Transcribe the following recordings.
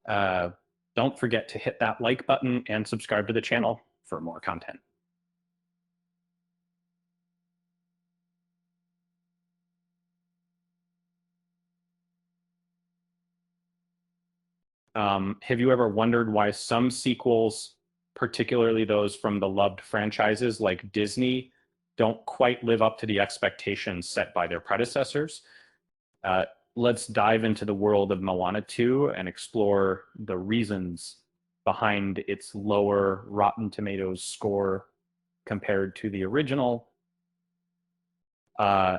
Uh, don't forget to hit that like button and subscribe to the channel for more content. Have you ever wondered why some sequels, particularly those from the loved franchises like Disney, don't quite live up to the expectations set by their predecessors? Uh, let's dive into the world of Moana 2 and explore the reasons behind its lower Rotten Tomatoes score compared to the original. Uh,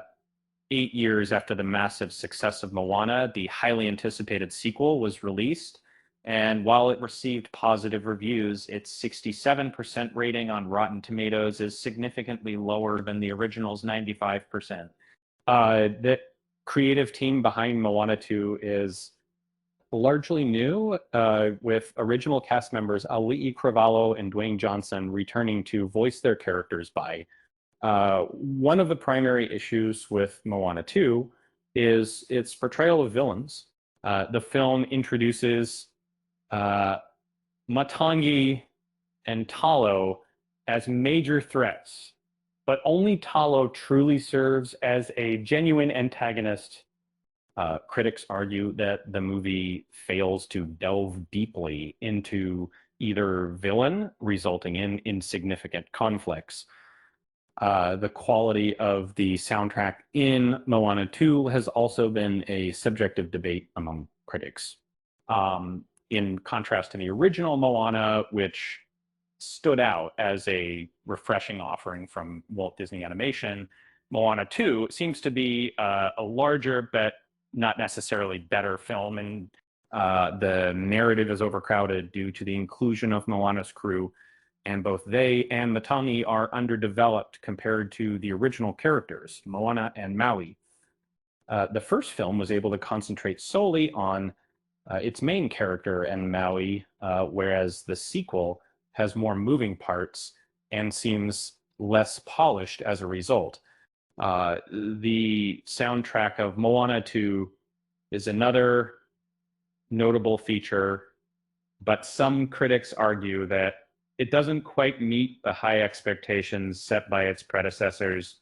8 years after the massive success of Moana, the highly anticipated sequel was released. And while it received positive reviews, its 67% rating on Rotten Tomatoes is significantly lower than the original's 95%. The creative team behind Moana 2 is largely new, with original cast members Ali'i Cravalho and Dwayne Johnson returning to voice their characters by. One of the primary issues with Moana 2 is its portrayal of villains. The film introduces Matangi and Talo as major threats, but only Talo truly serves as a genuine antagonist. Critics argue that the movie fails to delve deeply into either villain, resulting in insignificant conflicts. The quality of the soundtrack in Moana 2 has also been a subject of debate among critics. In contrast to the original Moana, which stood out as a refreshing offering from Walt Disney Animation, Moana 2 seems to be a larger but not necessarily better film, and the narrative is overcrowded due to the inclusion of Moana's crew, and both they and Matangi are underdeveloped compared to the original characters, Moana and Maui. The first film was able to concentrate solely on its main character and Maui, whereas the sequel has more moving parts and seems less polished as a result. The soundtrack of Moana 2 is another notable feature, but some critics argue that it doesn't quite meet the high expectations set by its predecessors.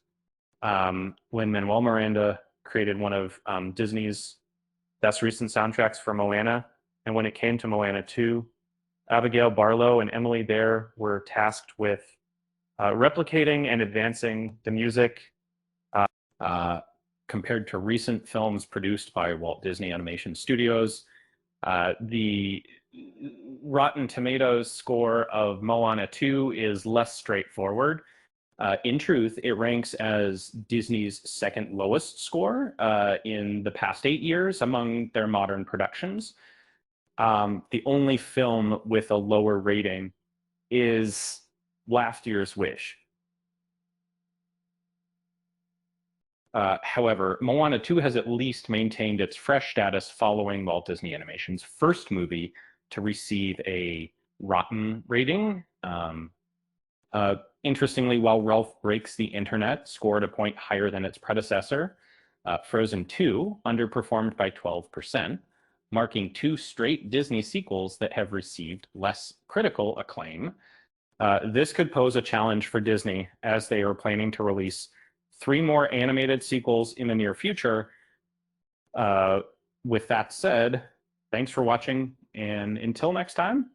When Manuel Miranda created one of Disney's best recent soundtracks for Moana, and when it came to Moana 2, Abigail Barlow and Emily Dare were tasked with replicating and advancing the music compared to recent films produced by Walt Disney Animation Studios. The Rotten Tomatoes score of Moana 2 is less straightforward. In truth, it ranks as Disney's second lowest score in the past 8 years among their modern productions. The only film with a lower rating is last year's Wish. However, Moana 2 has at least maintained its fresh status following Walt Disney Animation's first movie to receive a Rotten rating. Interestingly, while Ralph Breaks the Internet scored a point higher than its predecessor, Frozen 2 underperformed by 12%, marking 2 straight Disney sequels that have received less critical acclaim. This could pose a challenge for Disney, as they are planning to release 3 more animated sequels in the near future. With that said, thanks for watching, and until next time,